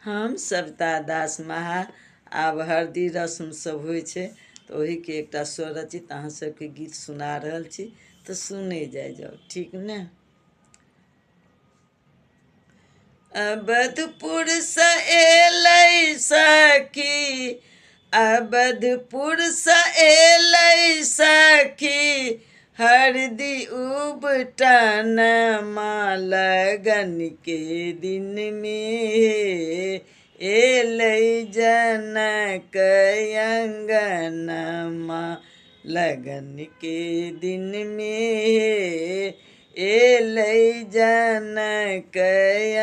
हम सविता दास महा आब हरदी रस्म सब होइ छै तऽ ओहीके एकटा स्वरचित अहाँ सबके गीत सुना रहल छी तऽ सुने जाओ ठीक ने। अवधपुर से एलै सखी, अवधपुर से एलै सखी, हरदी उबटन लगन के दिन में एलै जनक अंगनमा लगन के दिन में एलै जनक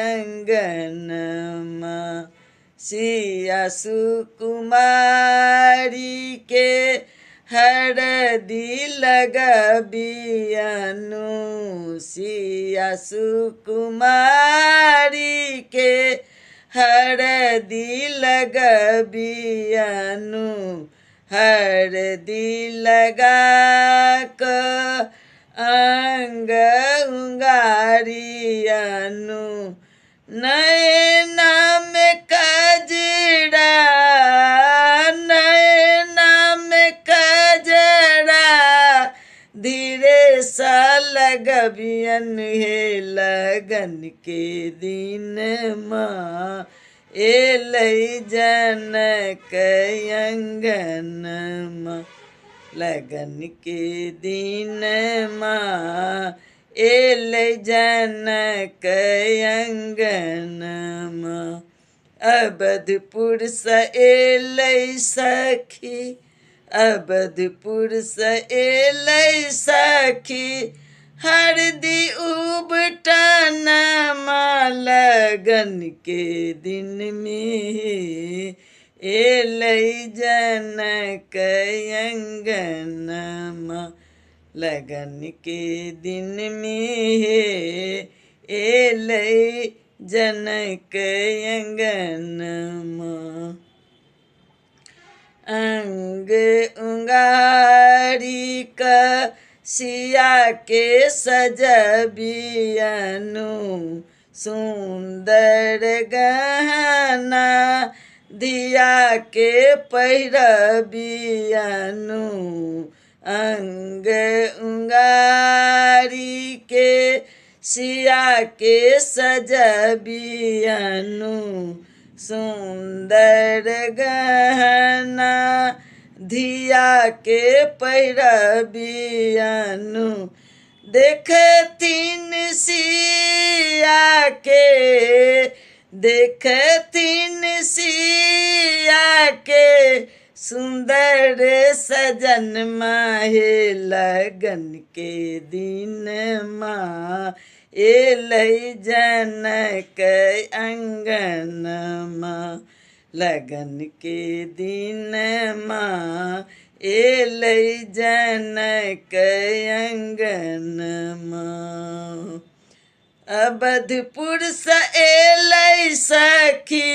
अंगनमा। सिया सुकुमारी के हरदी लगबियनु, सिया सुकुमारी के हरदी लगबियनु, हरदी लगा क अंग उंगारियनु, नैना में कजरा, नैना में कजरा, धीरे सा लगबियन हे लगन के दिन माँ एलै जनक अंगनमा लगन के दिन माँ एलै जनक अंगनमा। अवधपुर से एलै सखी, अवधपुर से एलै सखी, हरदी उबटन लगन के दिन में एलै जनक अंगनमा लगन के दिन में एलै जनक अंगनमा। अंग उंगारी क सिया के सजबियनु, सुंदर गहना धिया के पहिरबियनु, अंग उंगारी के सिया के सजबियनु, सुंदर गहना धिया के पहिरबियनु, देखथिन सिया के, देखथिन सिया के, सुंदर सजन माहे लगन के दिन माँ एलै जनक अंगनमा लगन के दिन माँ एलै जनक अंगनमा। अवधपुर से एलै सखी,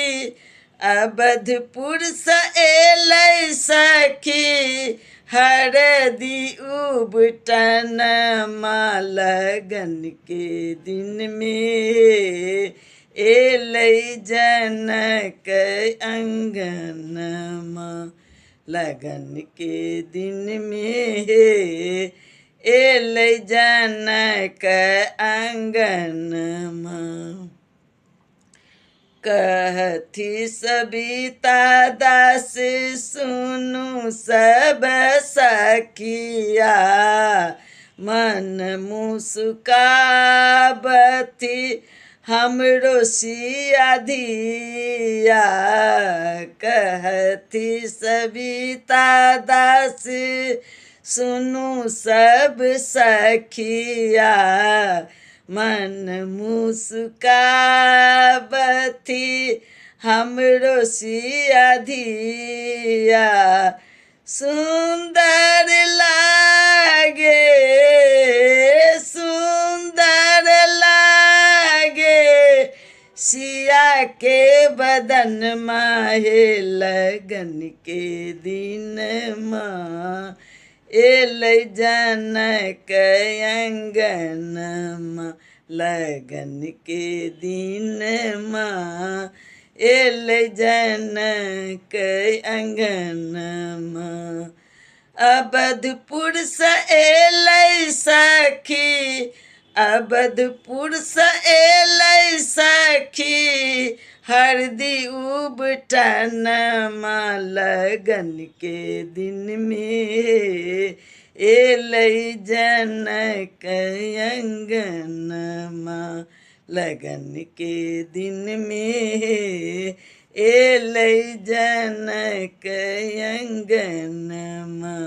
अवधपुर से एलै सखी, हरदी उबटन लगन के दिन में एलै जनक अंगनमा लगन के दिन में एलै जनक अंगनमा। कहथी सविता दास सुनु सब सखिया, मन मुस्काबथी हमरो सिया धिया, कहथी सविता दास सुनु सब सखिया, मन मुस्काबथी हमरो सिया धिया, सुंदर लागे, सुंदर लागे सिया के बदन माहे लगन के दिन माँ एलै जनक अंगनमा लगन के दिन माँ एलै जनक अंगनमा। अवधपुर से एलै सखी, अवधपुर से एलै सखी, हरदी उबटनमा लगन के दिन में, एलै जनक अंगनमा लगन के दिन में, एलै जनक अंगनमा।